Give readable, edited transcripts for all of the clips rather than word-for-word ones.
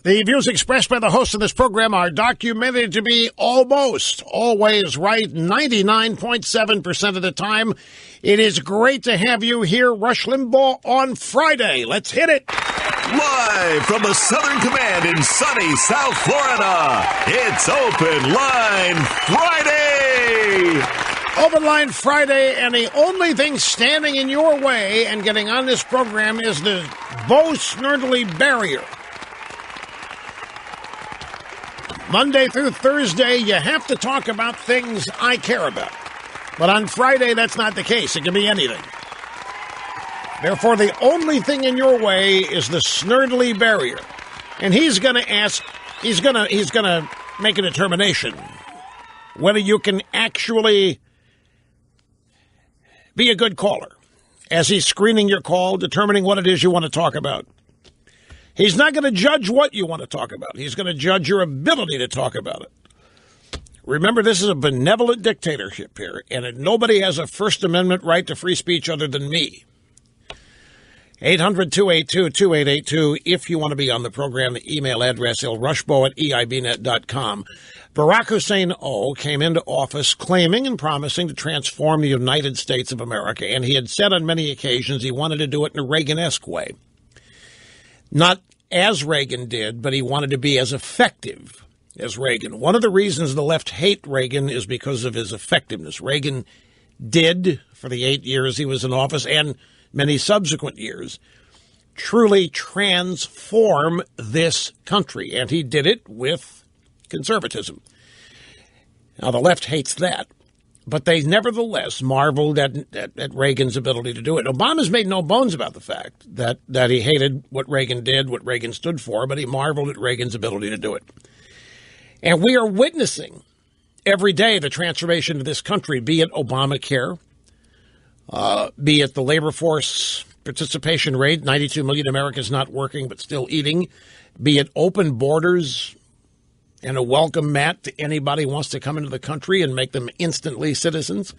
The views expressed by the host of this program are documented to be almost always right 99.7% of the time. It is great to have you here, Rush Limbaugh, on Friday. Let's hit it. Live from the Southern Command in sunny South Florida, it's Open Line Friday. Open Line Friday, and the only thing standing in your way and getting on this program is the Bo-Snerdley barrier. Monday through Thursday, you have to talk about things I care about. But on Friday, that's not the case. It can be anything. Therefore, the only thing in your way is the Snerdley barrier. And he's going to ask, he's going to make a determination whether you can actually be a good caller as he's screening your call, determining what it is you want to talk about. He's not going to judge what you want to talk about. He's going to judge your ability to talk about it. Remember, this is a benevolent dictatorship here, and nobody has a First Amendment right to free speech other than me. 800-282-2882. If you want to be on the program, the email address rushbo@eibnet.com. Barack Hussein O. came into office claiming and promising to transform the United States of America, and he had said on many occasions he wanted to do it in a Reagan-esque way. Not as Reagan did, but he wanted to be as effective as Reagan. One of the reasons the left hate Reagan is because of his effectiveness. Reagan did, for the 8 years he was in office and many subsequent years, truly transform this country. And he did it with conservatism. Now, the left hates that. But they nevertheless marveled at Reagan's ability to do it. Obama's made no bones about the fact that he hated what Reagan did, what Reagan stood for, but he marveled at Reagan's ability to do it. And we are witnessing every day the transformation of this country, be it Obamacare, be it the labor force participation rate, 92 million Americans not working but still eating, be it open borders and a welcome mat to anybody who wants to come into the country and make them instantly citizens.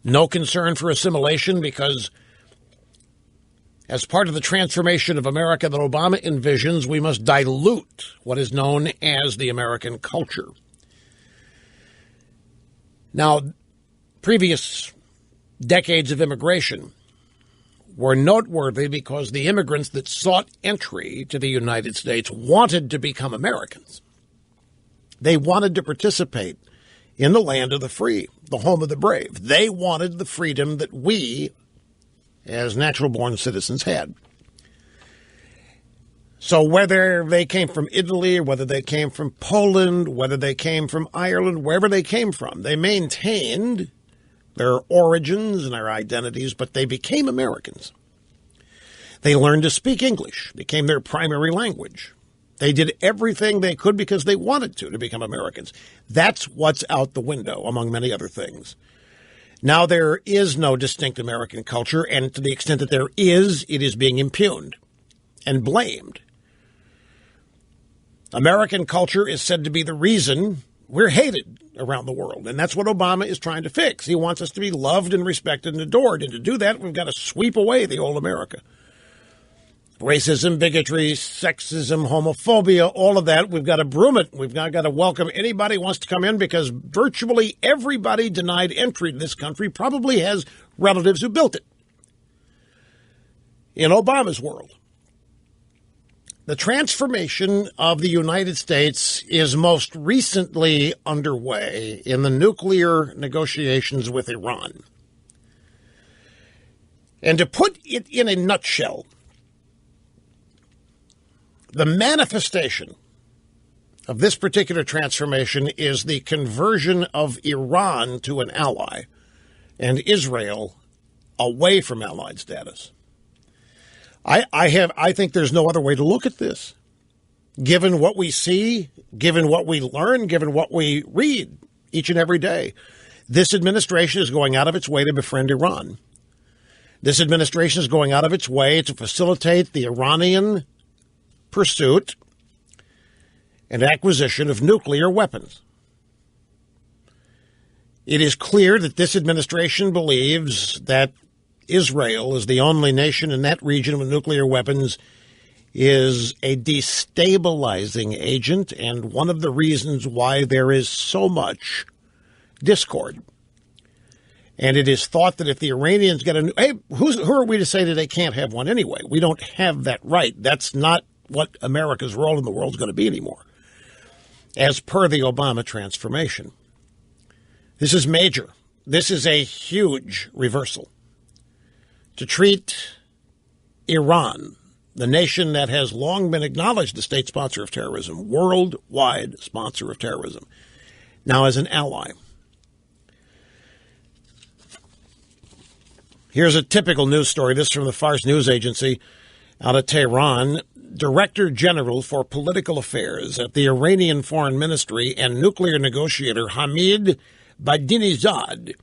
No concern for assimilation because as part of the transformation of America that Obama envisions, we must dilute what is known as the American culture. Now, previous decades of immigration were noteworthy because the immigrants that sought entry to the United States wanted to become Americans. They wanted to participate in the land of the free, the home of the brave. They wanted the freedom that we, as natural-born citizens, had. So whether they came from Italy, whether they came from Poland, whether they came from Ireland, wherever they came from, they maintained their origins and their identities, but they became Americans. They learned to speak English, became their primary language. They did everything they could because they wanted to become Americans. That's what's out the window, among many other things. Now, there is no distinct American culture, and to the extent that there is, it is being impugned and blamed. American culture is said to be the reason we're hated around the world, and that's what Obama is trying to fix. He wants us to be loved and respected and adored, and to do that, we've got to sweep away the old America. Racism, bigotry, sexism, homophobia, all of that, we've got to broom it. We've got to welcome anybody who wants to come in because virtually everybody denied entry to this country probably has relatives who built it. In Obama's world, the transformation of the United States is most recently underway in the nuclear negotiations with Iran. And to put it in a nutshell, the manifestation of this particular transformation is the conversion of Iran to an ally and Israel away from allied status. I think there's no other way to look at this, given what we see, given what we learn, given what we read each and every day. This administration is going out of its way to befriend Iran. This administration is going out of its way to facilitate the Iranian pursuit and acquisition of nuclear weapons. It is clear that this administration believes that Israel is the only nation in that region with nuclear weapons is a destabilizing agent and one of the reasons why there is so much discord. And it is thought that if the Iranians get who are we to say that they can't have one anyway? We don't have that right. That's not what America's role in the world is going to be anymore, as per the Obama transformation. This is major. This is a huge reversal. To treat Iran, the nation that has long been acknowledged the state sponsor of terrorism, worldwide sponsor of terrorism, now as an ally. Here's a typical news story. This is from the Fars News Agency out of Tehran. Director General for Political Affairs at the Iranian Foreign Ministry and nuclear negotiator Hamid Badinizad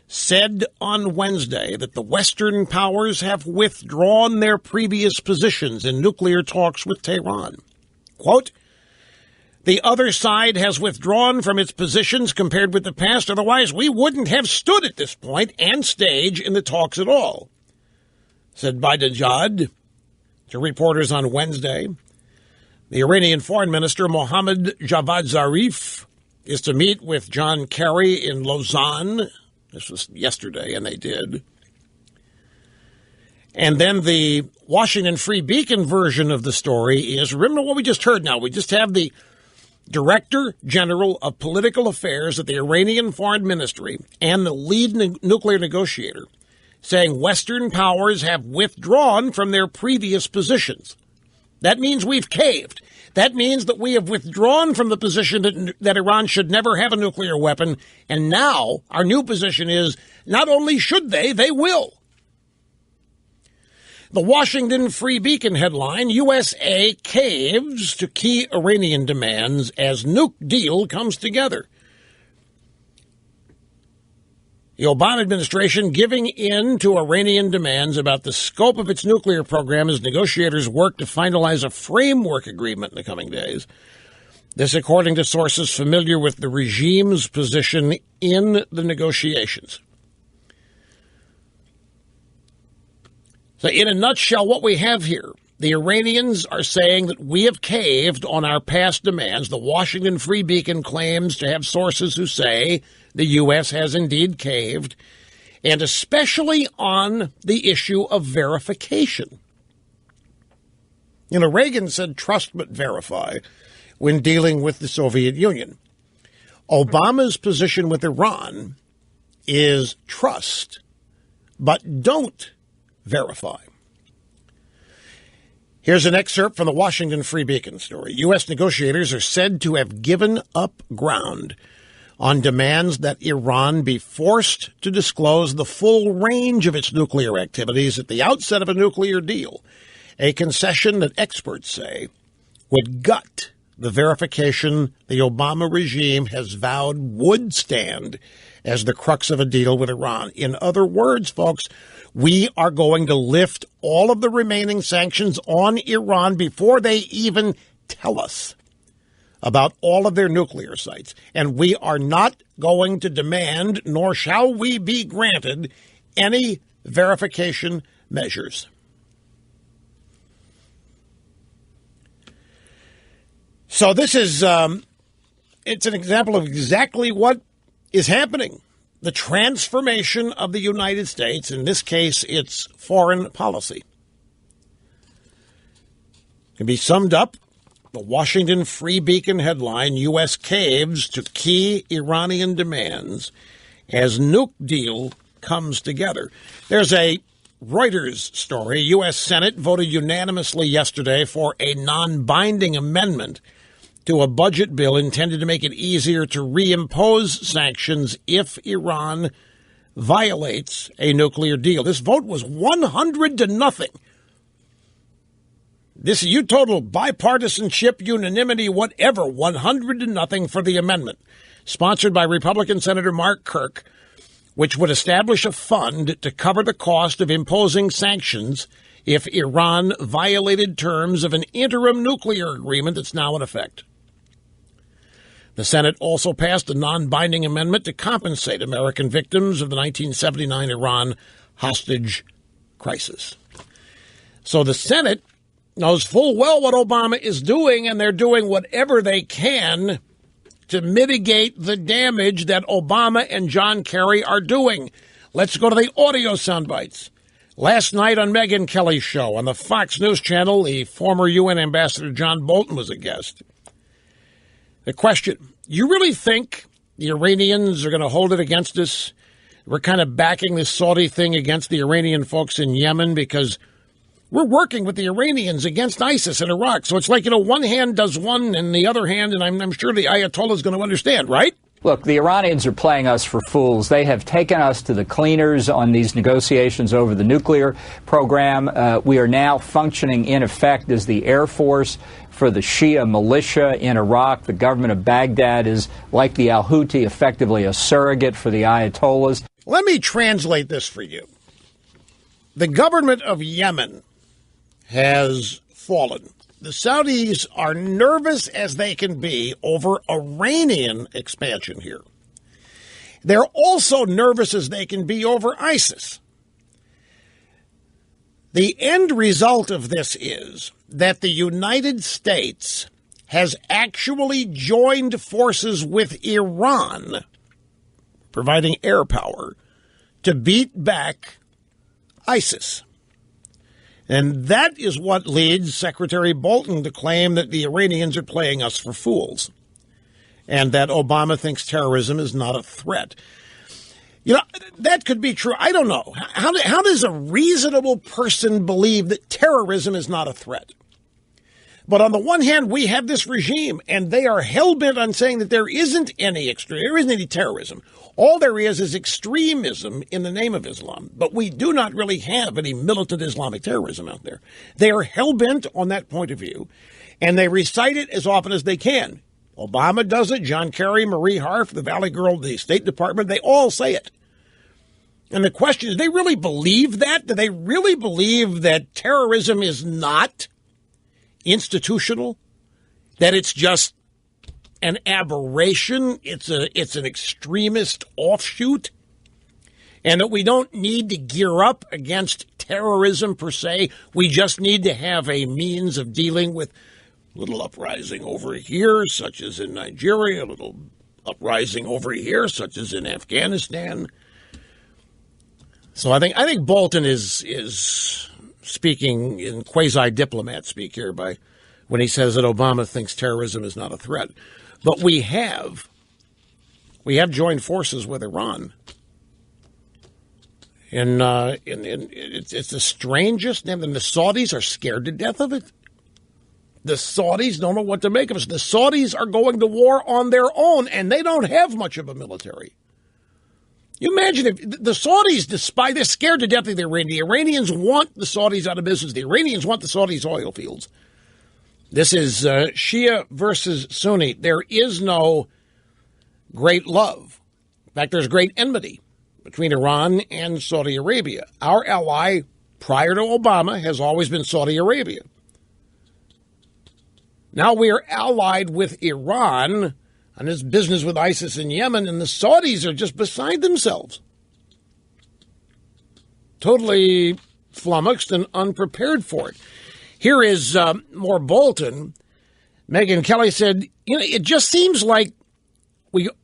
said on Wednesday that the Western powers have withdrawn their previous positions in nuclear talks with Tehran. Quote, "The other side has withdrawn from its positions compared with the past. Otherwise, we wouldn't have stood at this point and stage in the talks at all," said Badinizad to reporters on Wednesday. The Iranian Foreign Minister Mohammad Javad Zarif is to meet with John Kerry in Lausanne. This was yesterday, and they did. And then the Washington Free Beacon version of the story is, remember what we just heard now, we just have the Director General of Political Affairs at the Iranian Foreign Ministry and the lead nuclear negotiator saying Western powers have withdrawn from their previous positions. That means we've caved. That means that we have withdrawn from the position that Iran should never have a nuclear weapon, and now our new position is not only should they will. The Washington Free Beacon headline, USA caves to key Iranian demands as nuke deal comes together. The Obama administration giving in to Iranian demands about the scope of its nuclear program as negotiators work to finalize a framework agreement in the coming days. This according to sources familiar with the regime's position in the negotiations. So in a nutshell, what we have here, the Iranians are saying that we have caved on our past demands. The Washington Free Beacon claims to have sources who say the U.S. has indeed caved, and especially on the issue of verification. You know, Reagan said trust but verify when dealing with the Soviet Union. Obama's position with Iran is trust, but don't verify. Here's an excerpt from the Washington Free Beacon story. U.S. negotiators are said to have given up ground on demands that Iran be forced to disclose the full range of its nuclear activities at the outset of a nuclear deal, a concession that experts say would gut the verification the Obama regime has vowed would stand as the crux of a deal with Iran. In other words, folks, we are going to lift all of the remaining sanctions on Iran before they even tell us about all of their nuclear sites. And we are not going to demand, nor shall we be granted, any verification measures. So this is, it's an example of exactly what is happening. The transformation of the United States, in this case, its foreign policy, can be summed up. The Washington Free Beacon headline, U.S. caves to key Iranian demands as nuke deal comes together. There's a Reuters story. U.S. Senate voted unanimously yesterday for a non-binding amendment to a budget bill intended to make it easier to reimpose sanctions if Iran violates a nuclear deal. This vote was 100-0. You total bipartisanship, unanimity, whatever, 100-0 for the amendment, sponsored by Republican Senator Mark Kirk, which would establish a fund to cover the cost of imposing sanctions if Iran violated terms of an interim nuclear agreement that's now in effect. The Senate also passed a non-binding amendment to compensate American victims of the 1979 Iran hostage crisis. So the Senate knows full well what Obama is doing, and they're doing whatever they can to mitigate the damage that Obama and John Kerry are doing. Let's go to the audio sound bites. Last night on Megyn Kelly's show on the Fox News Channel, the former UN Ambassador John Bolton was a guest. The question, you really think the Iranians are going to hold it against us? We're kind of backing this Saudi thing against the Iranian folks in Yemen because we're working with the Iranians against ISIS in Iraq. So it's like, one hand does one and the other hand, and I'm sure the Ayatollah is going to understand, right? Look, the Iranians are playing us for fools. They have taken us to the cleaners on these negotiations over the nuclear program. We are now functioning, in effect, as the Air Force for the Shia militia in Iraq. The government of Baghdad is, like the al-Houthi, effectively a surrogate for the Ayatollahs. Let me translate this for you. The government of Yemen has fallen. The Saudis are nervous as they can be over Iranian expansion here. They're also nervous as they can be over ISIS. The end result of this is that the United States has actually joined forces with Iran, providing air power, to beat back ISIS. And that is what leads Secretary Bolton to claim that the Iranians are playing us for fools and that Obama thinks terrorism is not a threat. That could be true. I don't know. How does a reasonable person believe that terrorism is not a threat? But on the one hand, we have this regime, and they are hell-bent on saying that there isn't any terrorism. All there is extremism in the name of Islam. But we do not really have any militant Islamic terrorism out there. They are hell-bent on that point of view, and they recite it as often as they can. Obama does it, John Kerry, Marie Harf, the Valley Girl, the State Department, they all say it. And the question is, do they really believe that? Do they really believe that terrorism is not institutional? That it's just an aberration? It's an extremist offshoot? And that we don't need to gear up against terrorism per se? We just need to have a means of dealing with a little uprising over here, such as in Nigeria, a little uprising over here, such as in Afghanistan. So I think Bolton is speaking in quasi-diplomat speak here when he says that Obama thinks terrorism is not a threat. But we have joined forces with Iran. And it's the strangest, and the Saudis are scared to death of it. The Saudis don't know what to make of us. The Saudis are going to war on their own, and they don't have much of a military. You imagine if the Saudis, despite they're scared to death of the Iranians. The Iranians want the Saudis out of business. The Iranians want the Saudis' oil fields. This is Shia versus Sunni. There is no great love. In fact, there's great enmity between Iran and Saudi Arabia. Our ally prior to Obama has always been Saudi Arabia. Now we are allied with Iran on this business with ISIS in Yemen, and the Saudis are just beside themselves. Totally flummoxed and unprepared for it. Here is more Bolton. Megyn Kelly said, it just seems like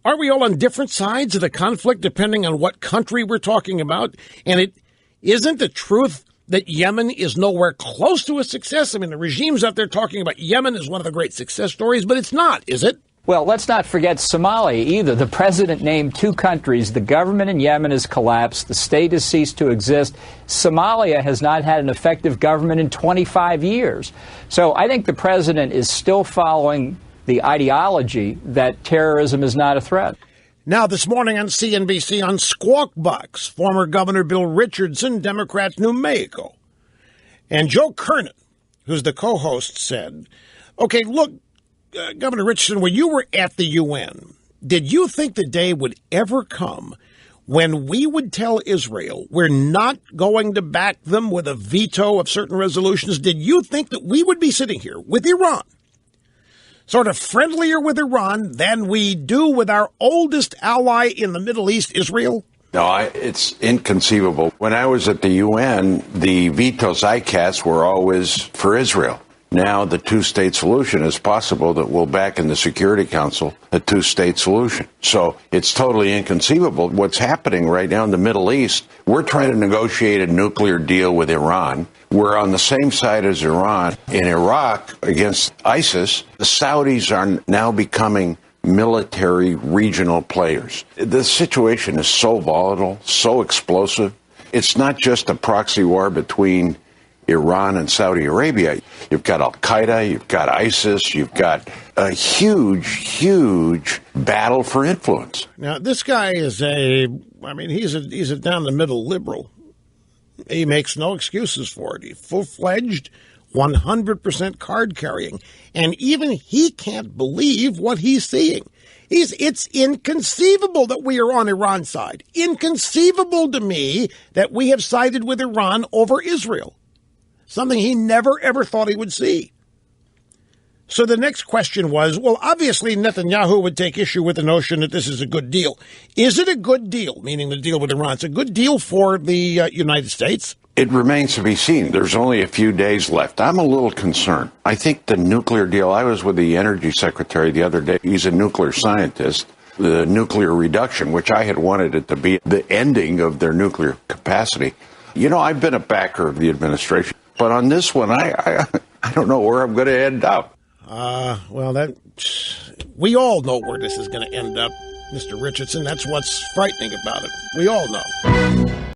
aren't we all on different sides of the conflict depending on what country we're talking about? And it isn't the truth that Yemen is nowhere close to a success. I mean, the regime's out there talking about Yemen as one of the great success stories, but it's not, is it? Well, let's not forget Somalia either. The president named two countries. The government in Yemen has collapsed. The state has ceased to exist. Somalia has not had an effective government in 25 years. So I think the president is still following the ideology that terrorism is not a threat. Now, this morning on CNBC on Squawk Box, former Governor Bill Richardson, Democrats, New Mexico. And Joe Kernan, who's the co-host, said, okay, look, Governor Richardson, when you were at the UN, did you think the day would ever come when we would tell Israel we're not going to back them with a veto of certain resolutions? Did you think that we would be sitting here with Iran, sort of friendlier with Iran than we do with our oldest ally in the Middle East, Israel? No, it's inconceivable. When I was at the UN, the vetoes I cast were always for Israel. Now the two-state solution is possible that we'll back in the Security Council a two-state solution. So it's totally inconceivable. What's happening right now in the Middle East, we're trying to negotiate a nuclear deal with Iran. We're on the same side as Iran. In Iraq, against ISIS, the Saudis are now becoming military regional players. The situation is so volatile, so explosive. It's not just a proxy war between Iran and Saudi Arabia. You've got Al-Qaeda, you've got ISIS, you've got a huge battle for influence. Now, this guy is he's a down-the-middle liberal. He makes no excuses for it. He's full-fledged, 100% card-carrying. And even he can't believe what he's seeing. It's inconceivable that we are on Iran's side. Inconceivable to me that we have sided with Iran over Israel. Something he never, ever thought he would see. So the next question was, well, obviously Netanyahu would take issue with the notion that this is a good deal. Is it a good deal, meaning the deal with Iran? It's a good deal for the United States? It remains to be seen. There's only a few days left. I'm a little concerned. I think the nuclear deal, I was with the energy secretary the other day. He's a nuclear scientist. The nuclear reduction, which I had wanted it to be the ending of their nuclear capacity. You know, I've been a backer of the administration. But on this one, I don't know where I'm going to end up. We all know where this is going to end up, Mr. Richardson. That's what's frightening about it. We all know.